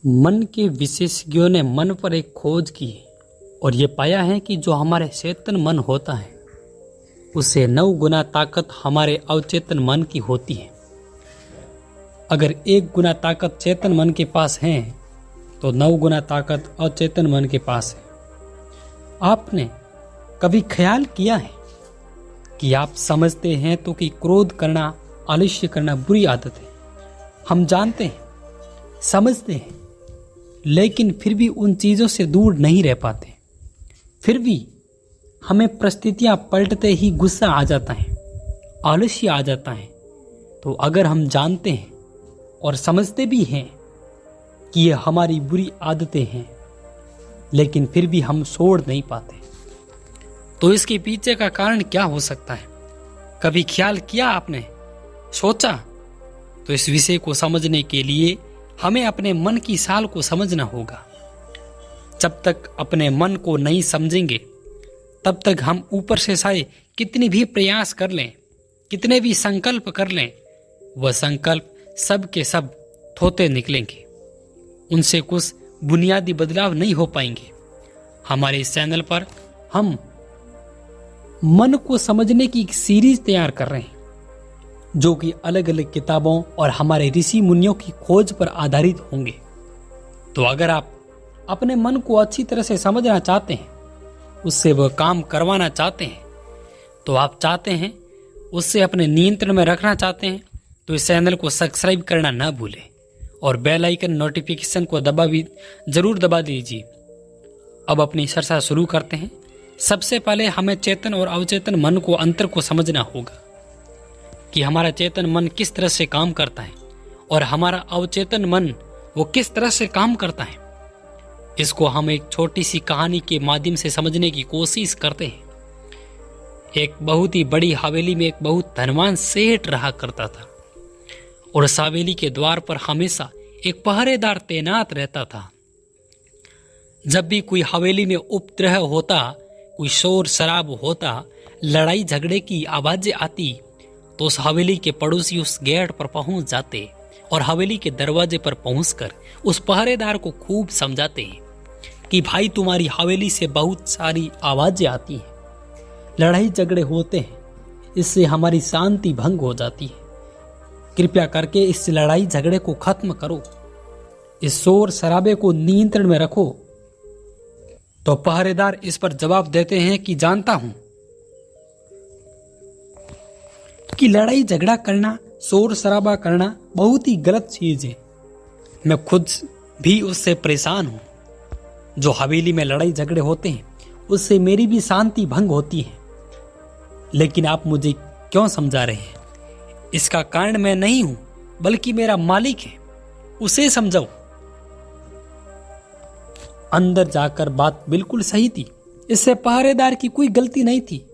मन के विशेषज्ञों ने मन पर एक खोज की और ये पाया है कि जो हमारे चेतन मन होता है उससे 9 गुना ताकत हमारे अवचेतन मन की होती है। अगर 1 गुना ताकत चेतन मन के पास है तो 9 गुना ताकत अवचेतन मन के पास है। आपने कभी ख्याल किया है कि आप समझते हैं तो कि क्रोध करना, आलस्य करना बुरी आदत है। हम जानते हैं, समझते हैं, लेकिन फिर भी उन चीज़ों से दूर नहीं रह पाते। फिर भी हमें परिस्थितियां पलटते ही गुस्सा आ जाता है, आलस्य आ जाता है। तो अगर हम जानते हैं और समझते भी हैं कि ये हमारी बुरी आदतें हैं, लेकिन फिर भी हम छोड़ नहीं पाते, तो इसके पीछे का कारण क्या हो सकता है? कभी ख्याल किया आपने, सोचा? तो इस विषय को समझने के लिए हमें अपने मन की चाल को समझना होगा। जब तक अपने मन को नहीं समझेंगे तब तक हम ऊपर से चाहे कितनी भी प्रयास कर लें, कितने भी संकल्प कर लें, वह संकल्प सब के सब थोते निकलेंगे। उनसे कुछ बुनियादी बदलाव नहीं हो पाएंगे। हमारे इस चैनल पर हम मन को समझने की एक सीरीज तैयार कर रहे हैं जो कि अलग अलग किताबों और हमारे ऋषि मुनियों की खोज पर आधारित होंगे। तो अगर आप अपने मन को अच्छी तरह से समझना चाहते हैं, उससे वह काम करवाना चाहते हैं, तो आप चाहते हैं उससे अपने नियंत्रण में रखना चाहते हैं, तो इस चैनल को सब्सक्राइब करना ना भूलें और बेल आइकन नोटिफिकेशन को जरूर दबा दीजिए। अब अपनी चर्चा शुरू करते हैं। सबसे पहले हमें चेतन और अवचेतन मन को अंतर को समझना होगा कि हमारा चेतन मन किस तरह से काम करता है और हमारा अवचेतन मन वो किस तरह से काम करता है। इसको हम एक छोटी सी कहानी के माध्यम से समझने की कोशिश करते हैं। एक बहुत ही बड़ी हवेली में एक बहुत धनवान सेठ रहा करता था और उस हवेली के द्वार पर हमेशा एक पहरेदार तैनात रहता था। जब भी कोई हवेली में उपद्रव होता, कोई शोर शराब होता, लड़ाई झगड़े की आवाजें आती, तो उस हवेली के पड़ोसी उस गेट पर पहुंच जाते और हवेली के दरवाजे पर पहुंचकर उस पहरेदार को खूब समझाते कि भाई तुम्हारी हवेली से बहुत सारी आवाजें आती हैं, लड़ाई झगड़े होते हैं, इससे हमारी शांति भंग हो जाती है। कृपया करके इस लड़ाई झगड़े को खत्म करो, इस शोर शराबे को नियंत्रण में रखो। तो पहरेदार इस पर जवाब देते हैं कि जानता हूं कि लड़ाई झगड़ा करना, शोर शराबा करना बहुत ही गलत चीज है। मैं खुद भी उससे परेशान हूं। जो हवेली में लड़ाई झगड़े होते हैं उससे मेरी भी शांति भंग होती है। लेकिन आप मुझे क्यों समझा रहे हैं? इसका कारण मैं नहीं हूं बल्कि मेरा मालिक है, उसे समझाओ। अंदर जाकर बात बिल्कुल सही थी। इससे पहरेदार की कोई गलती नहीं थी।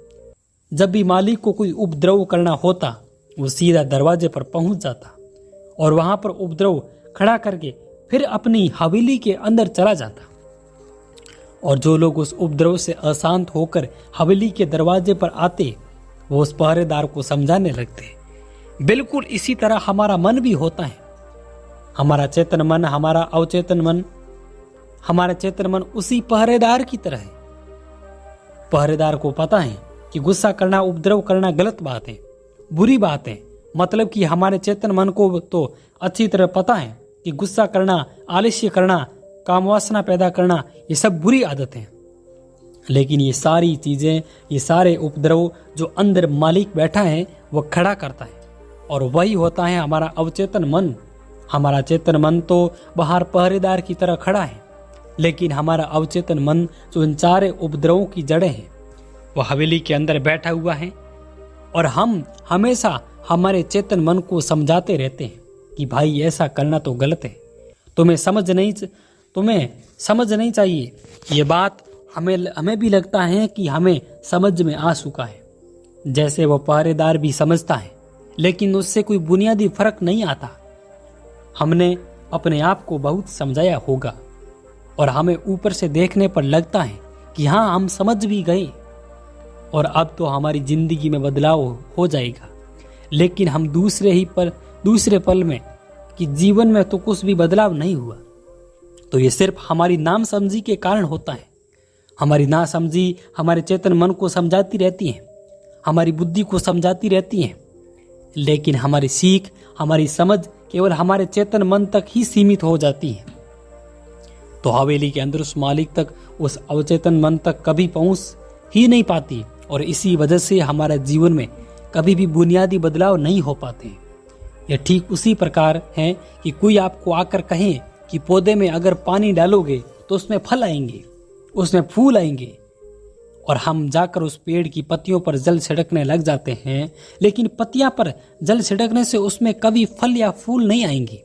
जब भी मालिक को कोई उपद्रव करना होता वो सीधा दरवाजे पर पहुंच जाता और वहां पर उपद्रव खड़ा करके फिर अपनी हवेली के अंदर चला जाता। और जो लोग उस उपद्रव से अशांत होकर हवेली के दरवाजे पर आते वो उस पहरेदार को समझाने लगते। बिल्कुल इसी तरह हमारा मन भी होता है। हमारा चेतन मन, हमारा अवचेतन मन, हमारा चेतन मन उसी पहरेदार की तरह है। पहरेदार को पता है कि गुस्सा करना, उपद्रव करना गलत बात है, बुरी बात है। मतलब कि हमारे चेतन मन को तो अच्छी तरह पता है कि गुस्सा करना, आलस्य करना, कामवासना पैदा करना ये सब बुरी आदत है। लेकिन ये सारी चीजें, ये सारे उपद्रव जो अंदर मालिक बैठा है वो खड़ा करता है और वही होता है हमारा अवचेतन मन। हमारा चेतन मन तो बाहर पहरेदार की तरह खड़ा है, लेकिन हमारा अवचेतन मन जो इन सारे उपद्रवों की जड़ें हैं वो हवेली के अंदर बैठा हुआ है। और हम हमेशा हमारे चेतन मन को समझाते रहते हैं कि भाई ऐसा करना तो गलत है, तुम्हें समझ नहीं चाहिए। ये बात हमें भी लगता है कि हमें समझ में आ चुका है, जैसे वो पहरेदार भी समझता है, लेकिन उससे कोई बुनियादी फर्क नहीं आता। हमने अपने आप को बहुत समझाया होगा और हमें ऊपर से देखने पर लगता है कि हाँ हम समझ भी गए और अब तो हमारी जिंदगी में बदलाव हो जाएगा। लेकिन हम दूसरे पल में कि जीवन में तो कुछ भी बदलाव नहीं हुआ। तो ये सिर्फ हमारी नामसमझी के कारण होता है। हमारी नासमझी हमारे चेतन मन को समझाती रहती है, हमारी बुद्धि को समझाती रहती है, लेकिन हमारी सीख, हमारी समझ केवल हमारे चेतन मन तक ही सीमित हो जाती है। तो हवेली के अंदर उस मालिक तक, उस अवचेतन मन तक कभी पहुंच ही नहीं पाती, और इसी वजह से हमारे जीवन में कभी भी बुनियादी बदलाव नहीं हो पाते। यह ठीक उसी प्रकार है कि कोई आपको आकर कहे कि पौधे में अगर पानी डालोगे तो उसमें फल आएंगे, उसमें फूल आएंगे, और हम जाकर उस पेड़ की पत्तियों पर जल छिड़कने लग जाते हैं, लेकिन पत्तियां पर जल छिड़कने से उसमें कभी फल या फूल नहीं आएंगे।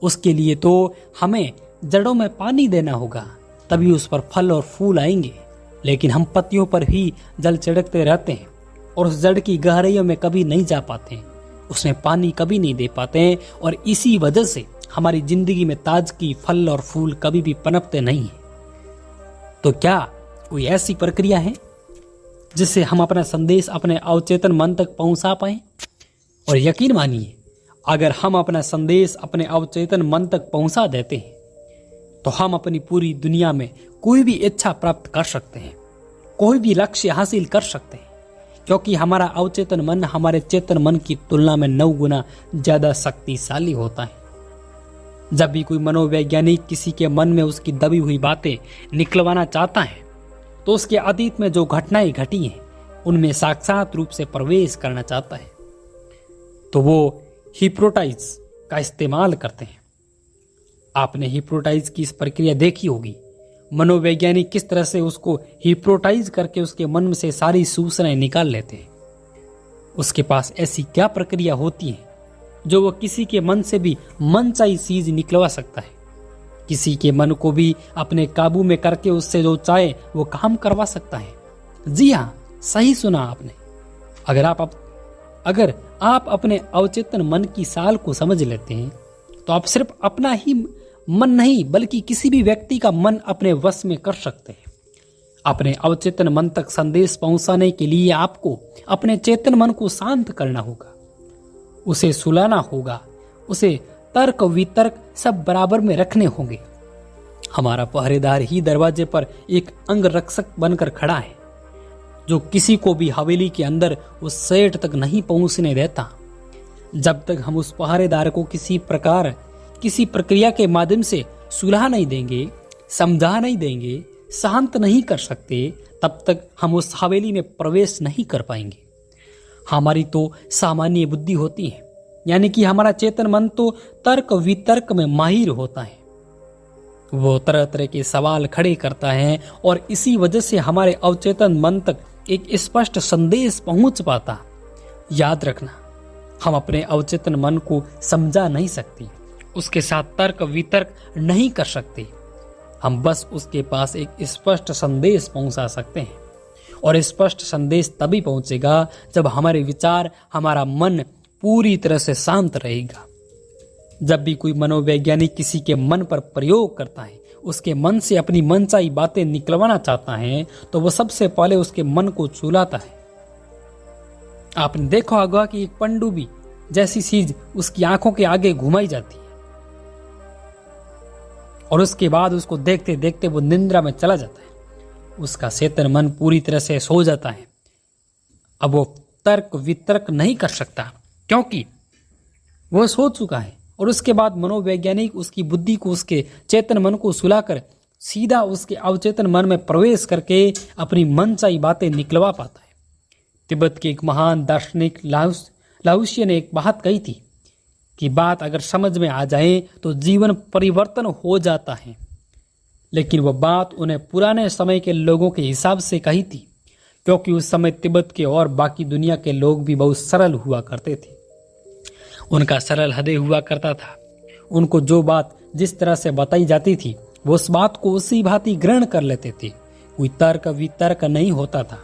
उसके लिए तो हमें जड़ों में पानी देना होगा, तभी उस पर फल और फूल आएंगे। लेकिन हम पत्तियों पर ही जल छिड़कते रहते हैं और उस जड़ की गहराइयों में कभी नहीं जा पाते, उसमें पानी कभी नहीं दे पाते, और इसी वजह से हमारी जिंदगी में ताजगी, फल और फूल कभी भी पनपते नहीं है। तो क्या कोई ऐसी प्रक्रिया है जिससे हम अपना संदेश अपने अवचेतन मन तक पहुंचा पाए? और यकीन मानिए, अगर हम अपना संदेश अपने अवचेतन मन तक पहुंचा देते हैं तो हम अपनी पूरी दुनिया में कोई भी इच्छा प्राप्त कर सकते हैं, कोई भी लक्ष्य हासिल कर सकते हैं, क्योंकि हमारा अवचेतन मन हमारे चेतन मन की तुलना में 9 गुना ज्यादा शक्तिशाली होता है। जब भी कोई मनोवैज्ञानिक किसी के मन में उसकी दबी हुई बातें निकलवाना चाहता है तो उसके अतीत में जो घटनाएं घटी हैं उनमें साक्षात रूप से प्रवेश करना चाहता है, तो वो हिप्नोटाइज का इस्तेमाल करते हैं। आपने हिप्नोटाइज की इस प्रक्रिया देखी होगी। मनोवैज्ञानिक किस तरह से उसको हिप्नोटाइज करके उसके मन से सारी सूचनाएं निकाल लेते हैं। उसके पास ऐसी क्या प्रक्रिया होती है जो वो किसी के मन से भी मनचाही चीज निकलवा सकता है, किसी के मन को भी अपने काबू में करके उससे जो चाहे वो काम करवा सकता है। जी हाँ, सही सुना आपने। अगर आप अपने अवचेतन मन की साल को समझ लेते हैं तो आप सिर्फ अपना ही मन नहीं बल्कि किसी भी व्यक्ति का मन अपने वश में कर सकते हैं। अपने अवचेतन मन तक संदेश पहुंचाने के लिए आपको अपने चेतन मन को शांत करना होगा, उसे सुलाना होगा, उसे तर्क वितर्क सब बराबर में रखने होंगे। हमारा पहरेदार ही दरवाजे पर एक अंगरक्षक बनकर खड़ा है जो किसी को भी हवेली के अंदर उस सेठ तक नहीं पहुंचने देता। जब तक हम उस पहरेदार को किसी प्रक्रिया के माध्यम से सुलह नहीं देंगे, समझा नहीं देंगे, शांत नहीं कर सकते, तब तक हम उस हवेली में प्रवेश नहीं कर पाएंगे। हमारी तो सामान्य बुद्धि होती है, यानी कि हमारा चेतन मन तो तर्क वितर्क में माहिर होता है। वो तरह तरह के सवाल खड़े करता है और इसी वजह से हमारे अवचेतन मन तक एक स्पष्ट संदेश पहुंच पाता। याद रखना, हम अपने अवचेतन मन को समझा नहीं सकते, उसके साथ तर्क वितर्क नहीं कर सकते। हम बस उसके पास एक स्पष्ट संदेश पहुंचा सकते हैं, और स्पष्ट संदेश तभी पहुंचेगा जब हमारे विचार, हमारा मन पूरी तरह से शांत रहेगा। जब भी कोई मनोवैज्ञानिक किसी के मन पर प्रयोग करता है, उसके मन से अपनी मनचाही बातें निकलवाना चाहता है, तो वह सबसे पहले उसके मन को चुलाता है। आपने देखा होगा कि एक पनडुब्बी जैसी चीज उसकी आंखों के आगे घुमाई जाती है और उसके बाद उसको देखते देखते वो निंद्रा में चला जाता है। उसका चेतन मन पूरी तरह से सो जाता है। अब वो तर्क वितर्क नहीं कर सकता क्योंकि वो सो चुका है। और उसके बाद मनोवैज्ञानिक उसकी बुद्धि को, उसके चेतन मन को सुलाकर सीधा उसके अवचेतन मन में प्रवेश करके अपनी मनचाही बातें निकलवा पाता है। तिब्बत के एक महान दार्शनिक लाओत्से ने एक बात कही थी कि बात अगर समझ में आ जाए तो जीवन परिवर्तन हो जाता है। लेकिन वह बात उन्हें पुराने समय के लोगों के हिसाब से कही थी, क्योंकि उस समय तिब्बत के और बाकी दुनिया के लोग भी बहुत सरल हुआ करते थे। उनका सरल हृदय हुआ करता था। उनको जो बात जिस तरह से बताई जाती थी वो उस बात को उसी भांति ग्रहण कर लेते थे। कोई तर्क वितर्क नहीं होता था।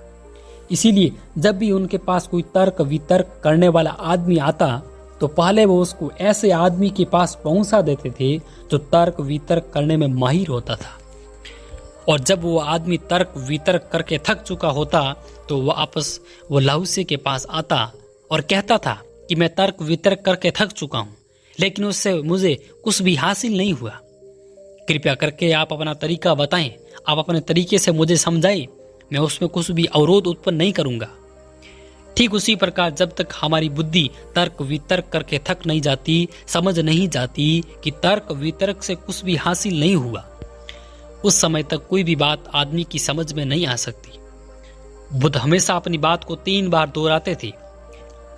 इसीलिए जब भी उनके पास कोई तर्क वितर्क करने वाला आदमी आता तो पहले वो उसको ऐसे आदमी के पास पहुंचा देते थे जो तर्क वितर्क करने में माहिर होता था। और जब वो आदमी तर्क वितर्क करके थक चुका होता तो वो वापस वो लाओत्से के पास आता और कहता था कि मैं तर्क वितर्क करके थक चुका हूं, लेकिन उससे मुझे कुछ भी हासिल नहीं हुआ। कृपया करके आप अपना तरीका बताएं, आप अपने तरीके से मुझे समझाएं, मैं उसमें कुछ भी अवरोध उत्पन्न नहीं करूंगा। ठीक उसी प्रकार जब तक हमारी बुद्धि तर्क वितर्क करके थक नहीं जाती, समझ नहीं जाती कि तर्क वितर्क से कुछ भी हासिल नहीं हुआ, उस समय तक कोई भी बात आदमी की समझ में नहीं आ सकती। बुद्ध हमेशा अपनी बात को 3 बार दोहराते थे।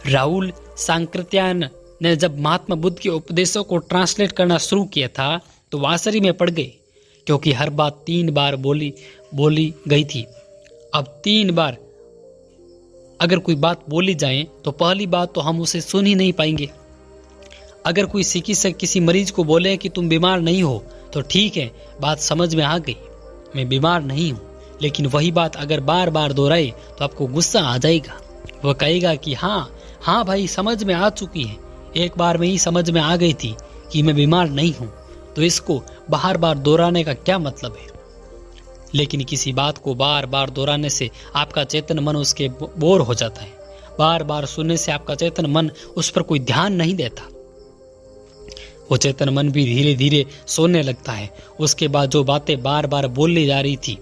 राहुल सांकृत्यायन ने जब महात्मा बुद्ध के उपदेशों को ट्रांसलेट करना शुरू किया था तो वो आश्चर्य में पड़ गए, क्योंकि हर बात 3 बार बोली गई थी। अब 3 बार अगर कोई बात बोली जाए तो पहली बात तो हम उसे सुन ही नहीं पाएंगे। अगर कोई चिकित्सक किसी मरीज को बोले कि तुम बीमार नहीं हो तो ठीक है, बात समझ में आ गई, मैं बीमार नहीं हूँ। लेकिन वही बात अगर बार बार दोहराए तो आपको गुस्सा आ जाएगा। वह कहेगा कि हाँ भाई, समझ में आ चुकी है, एक बार में ही समझ में आ गई थी कि मैं बीमार नहीं हूँ, तो इसको बार बार दोहराने का क्या मतलब है। लेकिन किसी बात को बार बार दोहराने से आपका चेतन मन उसके बोर हो जाता है। बार बार सुनने से आपका चेतन मन उस पर कोई ध्यान नहीं देता। वो चेतन मन भी धीरे धीरे सोने लगता है। उसके बाद जो बातें बार बार बोली जा रही थी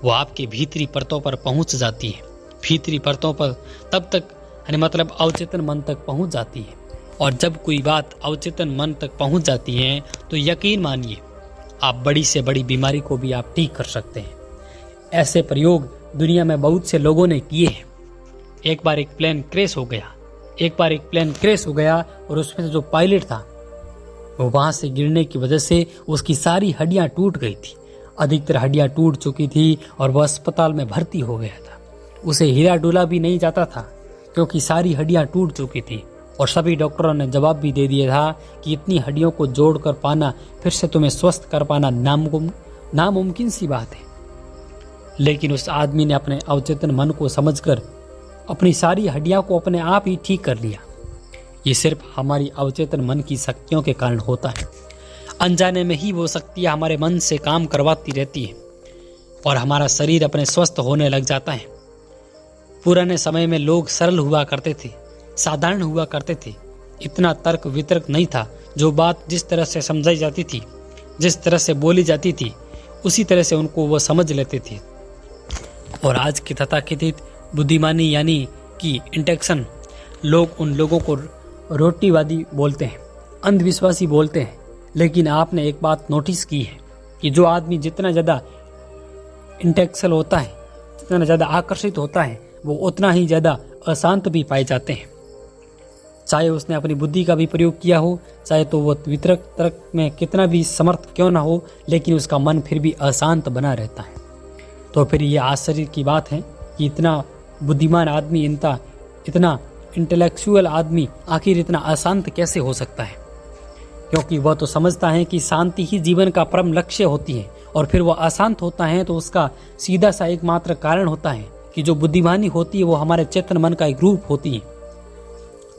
वो आपके भीतरी परतों पर पहुंच जाती है। भीतरी परतों पर तब तक मतलब अवचेतन मन तक पहुंच जाती है। और जब कोई बात अवचेतन मन तक पहुंच जाती है तो यकीन मानिए आप बड़ी से बड़ी बीमारी को भी आप ठीक कर सकते हैं। ऐसे प्रयोग दुनिया में बहुत से लोगों ने किए हैं। एक बार एक प्लेन क्रैश हो गया और उसमें से जो पायलट था वो वहां से गिरने की वजह से उसकी सारी हड्डियां टूट गई थी। अधिकतर हड्डियां टूट चुकी थी और वह अस्पताल में भर्ती हो गया था। उसे हिला डुला भी नहीं जाता था क्योंकि सारी हड्डियां टूट चुकी थी। और सभी डॉक्टरों ने जवाब भी दे दिया था कि इतनी हड्डियों को जोड़कर पाना, फिर से तुम्हें स्वस्थ कर पाना नामुमकिन सी बात है। लेकिन उस आदमी ने अपने अवचेतन मन को समझकर अपनी सारी हड्डियों को अपने आप ही ठीक कर लिया। ये सिर्फ हमारी अवचेतन मन की शक्तियों के कारण होता है। अनजाने में ही वो शक्तियाँ हमारे मन से काम करवाती रहती है और हमारा शरीर अपने स्वस्थ होने लग जाता है। पुराने समय में लोग सरल हुआ करते थे, साधारण हुआ करते थे। इतना तर्क वितर्क नहीं था। जो बात जिस तरह से समझाई जाती थी, जिस तरह से बोली जाती थी, उसी तरह से उनको वो समझ लेते थे। और आज की तथाकथित बुद्धिमानी यानी कि इंटेक्शन, लोग उन लोगों को रोटीवादी बोलते हैं, अंधविश्वासी बोलते हैं। लेकिन आपने एक बात नोटिस की है कि जो आदमी जितना ज़्यादा इंटेक्सल होता है, जितना ज़्यादा आकर्षित होता है, वो उतना ही ज़्यादा अशांत भी पाए जाते हैं। चाहे उसने अपनी बुद्धि का भी प्रयोग किया हो, चाहे तो वो वितरक तर्क में कितना भी समर्थ क्यों ना हो, लेकिन उसका मन फिर भी अशांत बना रहता है। तो फिर ये आश्चर्य की बात है कि इतना बुद्धिमान आदमी, इतना इंटेलेक्चुअल आदमी आखिर इतना अशांत कैसे हो सकता है। क्योंकि वह तो समझता है कि शांति ही जीवन का परम लक्ष्य होती है, और फिर वह अशांत होता है तो उसका सीधा सा एकमात्र कारण होता है कि जो बुद्धिमानी होती है वो हमारे चेतन मन का एक रूप होती है।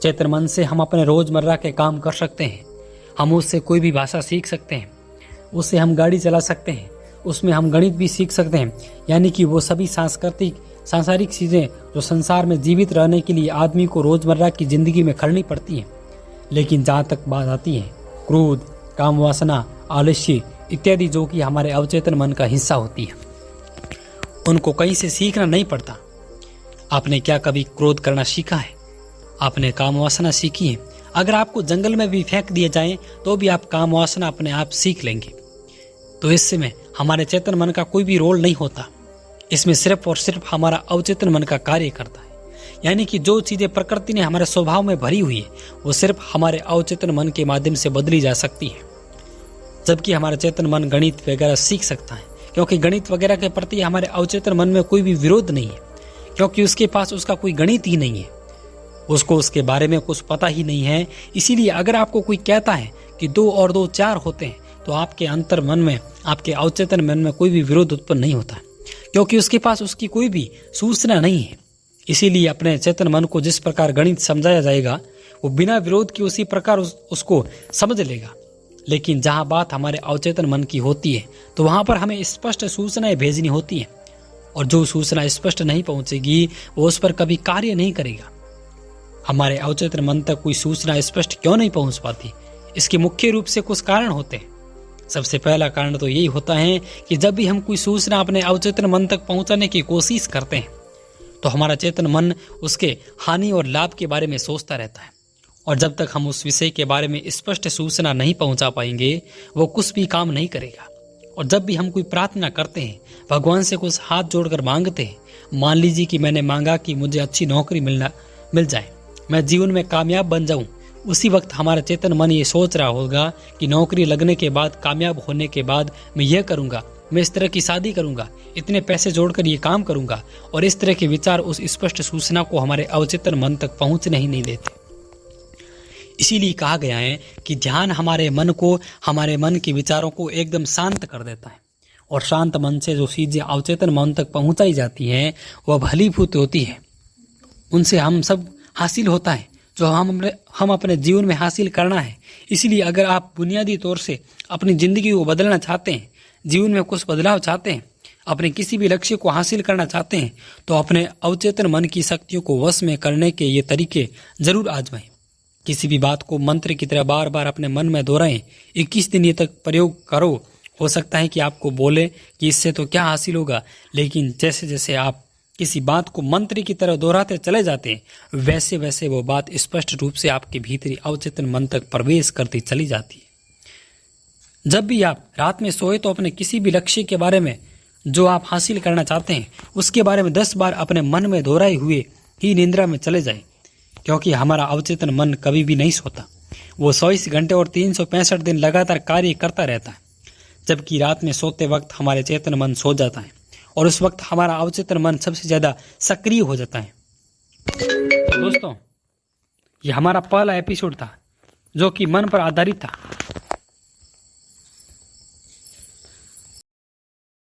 चेतन मन से हम अपने रोजमर्रा के काम कर सकते हैं, हम उससे कोई भी भाषा सीख सकते हैं, उससे हम गाड़ी चला सकते हैं, उसमें हम गणित भी सीख सकते हैं। यानी कि वो सभी सांसारिक चीज़ें जो संसार में जीवित रहने के लिए आदमी को रोजमर्रा की जिंदगी में करनी पड़ती हैं। लेकिन जहाँ तक बात आती है क्रोध, काम वासना, आलस्य इत्यादि, जो कि हमारे अवचेतन मन का हिस्सा होती है, उनको कहीं से सीखना नहीं पड़ता। आपने क्या कभी क्रोध करना सीखा है? आपने काम वासना सीखी है? अगर आपको जंगल में भी फेंक दिए जाएं तो भी आप काम वासना अपने आप सीख लेंगे। तो इसमें हमारे चेतन मन का कोई भी रोल नहीं होता। इसमें सिर्फ और सिर्फ हमारा अवचेतन मन का कार्य करता है। यानी कि जो चीज़ें प्रकृति ने हमारे स्वभाव में भरी हुई है वो सिर्फ हमारे अवचेतन मन के माध्यम से बदली जा सकती है। जबकि हमारा चेतन मन गणित वगैरह सीख सकता है, क्योंकि गणित वगैरह के प्रति हमारे अवचेतन मन में कोई भी विरोध नहीं है, क्योंकि उसके पास उसका कोई गणित ही नहीं है, उसको उसके बारे में कुछ पता ही नहीं है। इसीलिए अगर आपको कोई कहता है कि 2 और 2 4 होते हैं तो आपके अंतर मन में, आपके अवचेतन मन में कोई भी विरोध उत्पन्न नहीं होता, क्योंकि उसके पास उसकी कोई भी सूचना नहीं है। इसीलिए अपने चेतन मन को जिस प्रकार गणित समझाया जाएगा वो बिना विरोध के उसी प्रकार उसको समझ लेगा। लेकिन जहाँ बात हमारे अवचेतन मन की होती है तो वहाँ पर हमें स्पष्ट सूचनाएं भेजनी होती हैं, और जो सूचना स्पष्ट नहीं पहुँचेगी वो उस पर कभी कार्य नहीं करेगा। हमारे अवचेतन मन तक कोई सूचना स्पष्ट क्यों नहीं पहुँच पाती? इसके मुख्य रूप से कुछ कारण होते हैं। सबसे पहला कारण तो यही होता है कि जब भी हम कोई सूचना अपने अवचेतन मन तक पहुंचाने की कोशिश करते हैं तो हमारा चेतन मन उसके हानि और लाभ के बारे में सोचता रहता है, और जब तक हम उस विषय के बारे में स्पष्ट सूचना नहीं पहुंचा पाएंगे वो कुछ भी काम नहीं करेगा। और जब भी हम कोई प्रार्थना करते हैं, भगवान से कुछ हाथ जोड़कर मांगते हैं, मान लीजिए कि मैंने मांगा कि मुझे अच्छी नौकरी मिल जाए, मैं जीवन में कामयाब बन जाऊं, उसी वक्त हमारा चेतन मन ये सोच रहा होगा कि नौकरी लगने के बाद, कामयाब होने के बाद मैं यह करूंगा, मैं इस तरह की शादी करूंगा, इतने पैसे जोड़कर ये काम करूंगा, और इस तरह के विचार उस स्पष्ट सूचना को हमारे अवचेतन मन तक पहुंचने ही नहीं देते। इसीलिए कहा गया है कि ध्यान हमारे मन के विचारों को एकदम शांत कर देता है, और शांत मन से जो चीजें अवचेतन मन तक पहुंचाई जाती हैं वह भलीभूत होती है, उनसे हम सब हासिल होता है जो हम अपने जीवन में हासिल करना है। इसलिए अगर आप बुनियादी तौर से अपनी जिंदगी को बदलना चाहते हैं, जीवन में कुछ बदलाव चाहते हैं, अपने किसी भी लक्ष्य को हासिल करना चाहते हैं, तो अपने अवचेतन मन की शक्तियों को वश में करने के ये तरीके जरूर आजमाएं। किसी भी बात को मंत्र की तरह बार बार अपने मन में दोहराएं, 21 दिन ये तक प्रयोग करो। हो सकता है कि आपको बोले कि इससे तो क्या हासिल होगा, लेकिन जैसे जैसे आप किसी बात को मंत्र की तरह दोहराते चले जाते हैं, वैसे वैसे वो बात स्पष्ट रूप से आपके भीतरी अवचेतन मन तक प्रवेश करती चली जाती है। जब भी आप रात में सोए तो अपने किसी भी लक्ष्य के बारे में जो आप हासिल करना चाहते हैं उसके बारे में 10 बार अपने मन में दोहराए हुए ही निंद्रा में चले जाएं, क्योंकि हमारा अवचेतन मन कभी भी नहीं सोता। वो 24 घंटे और 365 दिन लगातार कार्य करता रहता है, जबकि रात में सोते वक्त हमारे चेतन मन सो जाता है, और उस वक्त हमारा अवचेतन मन सबसे ज्यादा सक्रिय हो जाता है। तो दोस्तों, ये हमारा पहला एपिसोड था जो कि मन पर आधारित था।